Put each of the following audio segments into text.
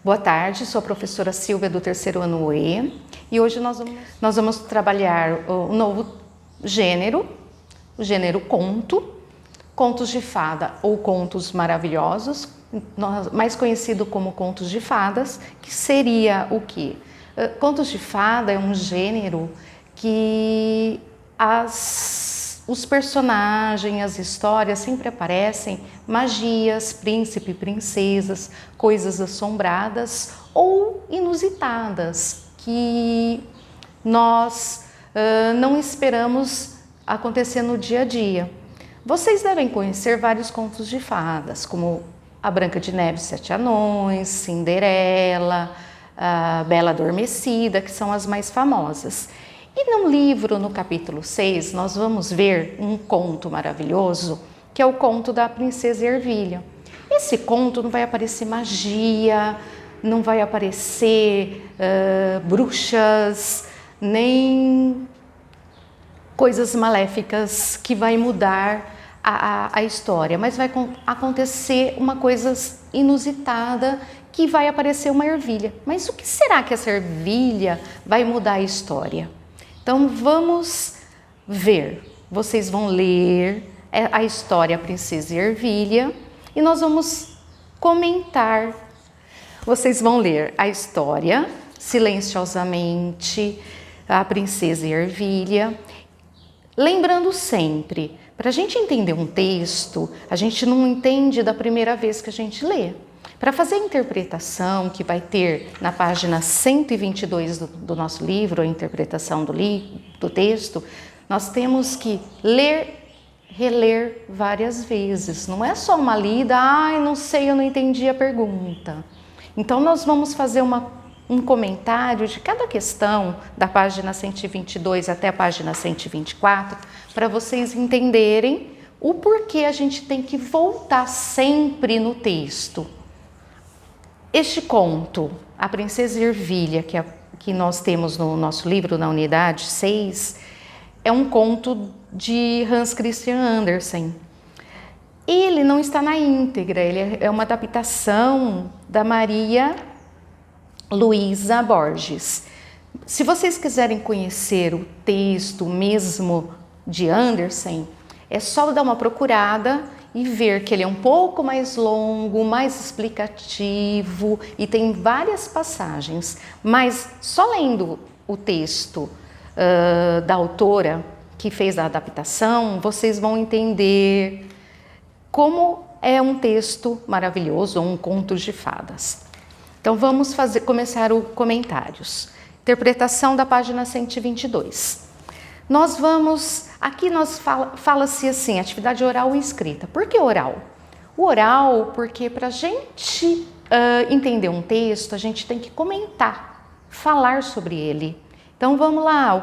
Boa tarde, sou a professora Silvia do terceiro ano E e hoje nós vamos trabalhar o novo gênero, o gênero conto, contos de fada ou contos maravilhosos, mais conhecido como contos de fadas, que seria o quê? Contos de fada é um gênero que os personagens, as histórias sempre aparecem magias, príncipe, princesas, coisas assombradas ou inusitadas que nós não esperamos acontecer no dia a dia. Vocês devem conhecer vários contos de fadas, como a Branca de Neve e Sete Anões, Cinderela, a Bela Adormecida, que são as mais famosas. E no livro, no capítulo 6, nós vamos ver um conto maravilhoso, que é o conto da Princesa Ervilha. Esse conto não vai aparecer magia, não vai aparecer bruxas, nem coisas maléficas que vai mudar a história, mas vai acontecer uma coisa inusitada, que vai aparecer uma ervilha. Mas o que será que essa ervilha vai mudar a história? Então vamos ver, vocês vão ler a história A Princesa e a Ervilha e nós vamos comentar. Vocês vão ler a história silenciosamente, A Princesa e a Ervilha, lembrando sempre, para a gente entender um texto, a gente não entende da primeira vez que a gente lê. Para fazer a interpretação, que vai ter na página 122 do nosso livro, a interpretação do texto, nós temos que ler, reler várias vezes. Não é só uma lida, não sei, eu não entendi a pergunta. Então nós vamos fazer um comentário de cada questão, da página 122 até a página 124, para vocês entenderem o porquê a gente tem que voltar sempre no texto. Este conto, A Princesa e a Ervilha, que nós temos no nosso livro, na unidade 6, é um conto de Hans Christian Andersen. Ele não está na íntegra, ele é uma adaptação da Maria Luísa Borges. Se vocês quiserem conhecer o texto mesmo de Andersen, é só dar uma procurada e ver que ele é um pouco mais longo, mais explicativo e tem várias passagens. Mas só lendo o texto da autora que fez a adaptação, vocês vão entender como é um texto maravilhoso, um conto de fadas. Então vamos começar os comentários. Interpretação da página 122. Nós vamos, aqui fala-se assim, atividade oral e escrita. Por que oral? O oral, porque para a gente entender um texto, a gente tem que comentar, falar sobre ele. Então vamos lá, o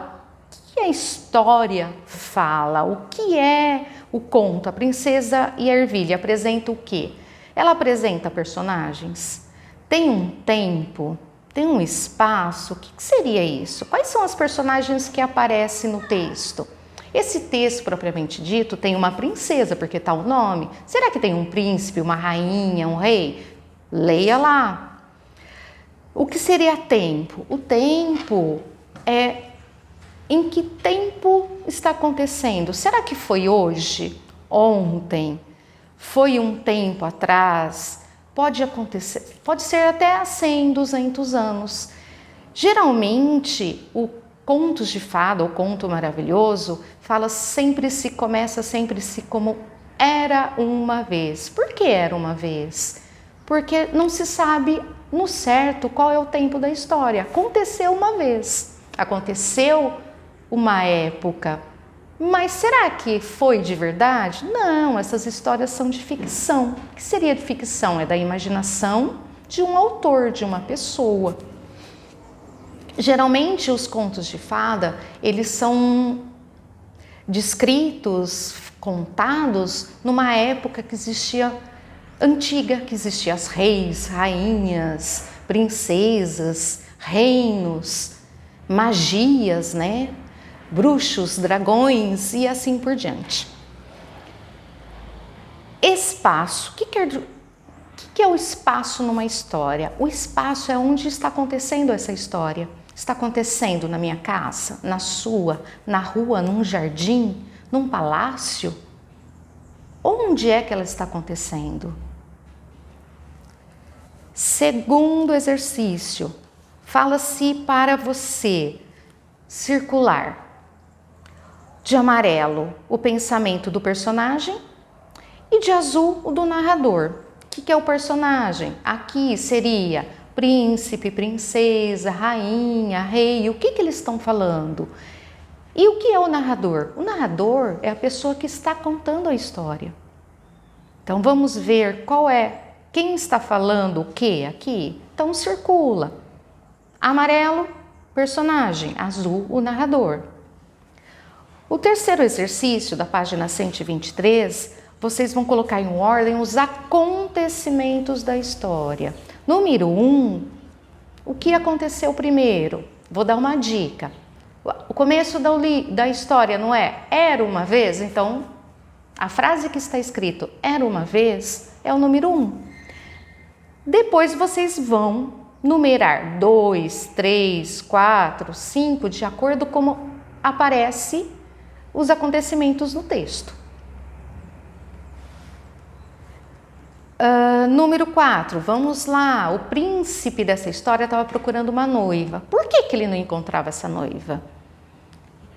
que a história fala? O que é o conto? A Princesa e a Ervilha apresenta o quê? Ela apresenta personagens, tem um tempo, tem um espaço. O que seria isso? Quais são as personagens que aparecem no texto? Esse texto, propriamente dito, tem uma princesa, porque está o nome. Será que tem um príncipe, uma rainha, um rei? Leia lá. O que seria tempo? O tempo é em que tempo está acontecendo? Será que foi hoje? Ontem? Foi um tempo atrás? Pode acontecer, pode ser até há 100, 200 anos. Geralmente, o contos de fada, ou conto maravilhoso, começa sempre como era uma vez. Por que era uma vez? Porque não se sabe no certo qual é o tempo da história. Aconteceu uma vez, aconteceu uma época. Mas será que foi de verdade? Não, essas histórias são de ficção. O que seria de ficção? É da imaginação de um autor, de uma pessoa. Geralmente os contos de fada, eles são descritos, contados numa época que existia antiga, que existiam as reis, rainhas, princesas, reinos, magias, né? Bruxos, dragões e assim por diante. Espaço, O que é o espaço numa história? O espaço é onde está acontecendo essa história. Está acontecendo na minha casa, na sua, na rua, num jardim, num palácio? Onde é que ela está acontecendo? Segundo exercício, fala-se para você circular. De amarelo, o pensamento do personagem, e de azul, o do narrador. O que é o personagem? Aqui seria príncipe, princesa, rainha, rei. O que eles estão falando? E o que é o narrador? O narrador é a pessoa que está contando a história. Então vamos ver quem está falando o que aqui? Então circula. Amarelo, personagem. Azul, o narrador. O terceiro exercício da página 123, vocês vão colocar em ordem os acontecimentos da história. Número 1, o que aconteceu primeiro? Vou dar uma dica. O começo da história não é era uma vez? Então, a frase que está escrito era uma vez é o número 1. Depois vocês vão numerar 2, 3, 4, 5, de acordo com como aparece os acontecimentos no texto. Número 4, vamos lá. O príncipe dessa história estava procurando uma noiva. Por que ele não encontrava essa noiva?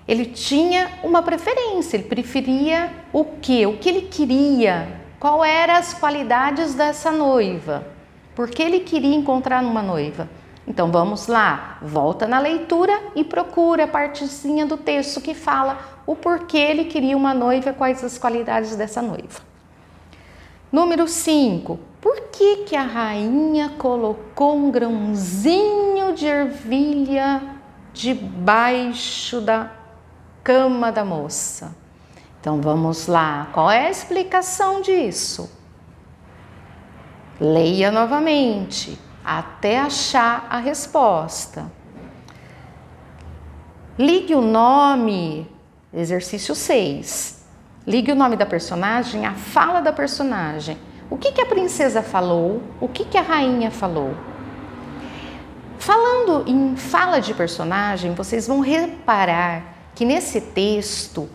Ele tinha uma preferência, ele preferia o quê? O que ele queria? Qual eram as qualidades dessa noiva? Por que ele queria encontrar uma noiva? Então vamos lá, volta na leitura e procura a partezinha do texto que fala o porquê ele queria uma noiva e quais as qualidades dessa noiva. Número 5, por que a rainha colocou um grãozinho de ervilha debaixo da cama da moça? Então vamos lá, qual é a explicação disso? Leia novamente até achar a resposta. Ligue o nome, exercício 6. Ligue o nome da personagem à fala da personagem. O que a princesa falou? O que a rainha falou? Falando em fala de personagem, vocês vão reparar que nesse texto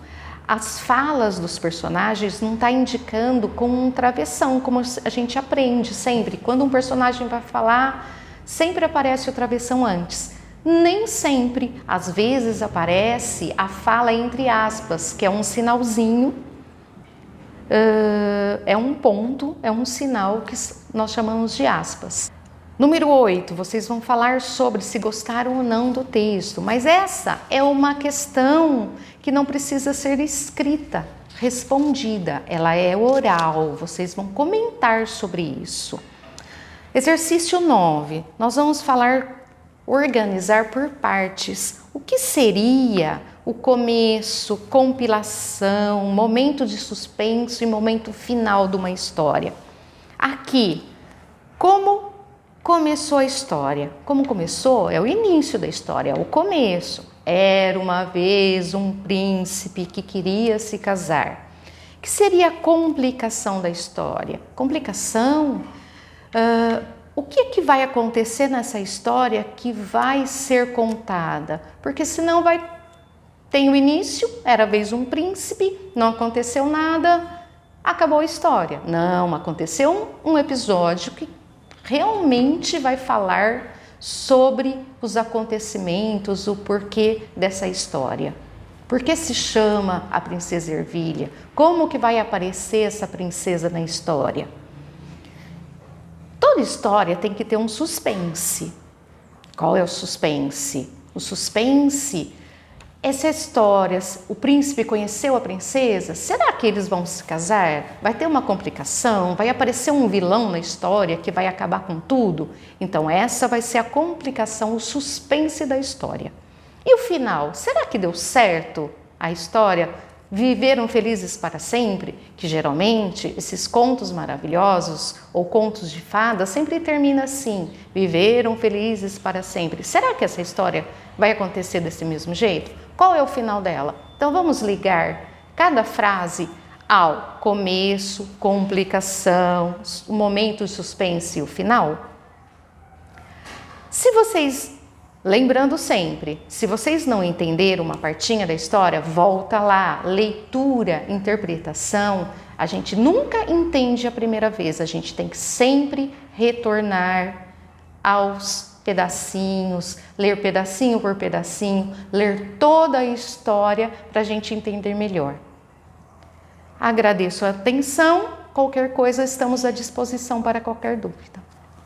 as falas dos personagens não está indicando com um travessão, como a gente aprende sempre. Quando um personagem vai falar, sempre aparece o travessão antes. Nem sempre, às vezes aparece a fala entre aspas, que é um sinalzinho, é um ponto, é um sinal que nós chamamos de aspas. Número 8, vocês vão falar sobre se gostaram ou não do texto, mas essa é uma questão que não precisa ser escrita, respondida, ela é oral, vocês vão comentar sobre isso. Exercício 9, nós vamos organizar por partes. O que seria o começo, compilação, momento de suspense e momento final de uma história? Aqui, como começou a história? Como começou? É o início da história, é o começo. Era uma vez um príncipe que queria se casar. O que seria a complicação da história? Complicação, o que vai acontecer nessa história que vai ser contada? Porque senão tem o início, era vez um príncipe, não aconteceu nada, acabou a história. Não, aconteceu um episódio que realmente vai falar sobre os acontecimentos, o porquê dessa história. Por que se chama a princesa Ervilha? Como que vai aparecer essa princesa na história? Toda história tem que ter um suspense. Qual é o suspense? O suspense é se a história, o príncipe conheceu a princesa, será que eles vão se casar? Vai ter uma complicação? Vai aparecer um vilão na história que vai acabar com tudo? Então essa vai ser a complicação, o suspense da história. E o final? Será que deu certo a história? Viveram felizes para sempre? Que geralmente esses contos maravilhosos ou contos de fadas sempre termina assim, viveram felizes para sempre. Será que essa história vai acontecer desse mesmo jeito? Qual é o final dela? Então vamos ligar cada frase ao começo, complicação, o momento de suspense e o final? Se vocês, lembrando sempre, se vocês não entenderam uma partinha da história, volta lá, leitura, interpretação. A gente nunca entende a primeira vez, a gente tem que sempre retornar aos pedacinhos, ler pedacinho por pedacinho, ler toda a história para a gente entender melhor. Agradeço a atenção, qualquer coisa estamos à disposição para qualquer dúvida.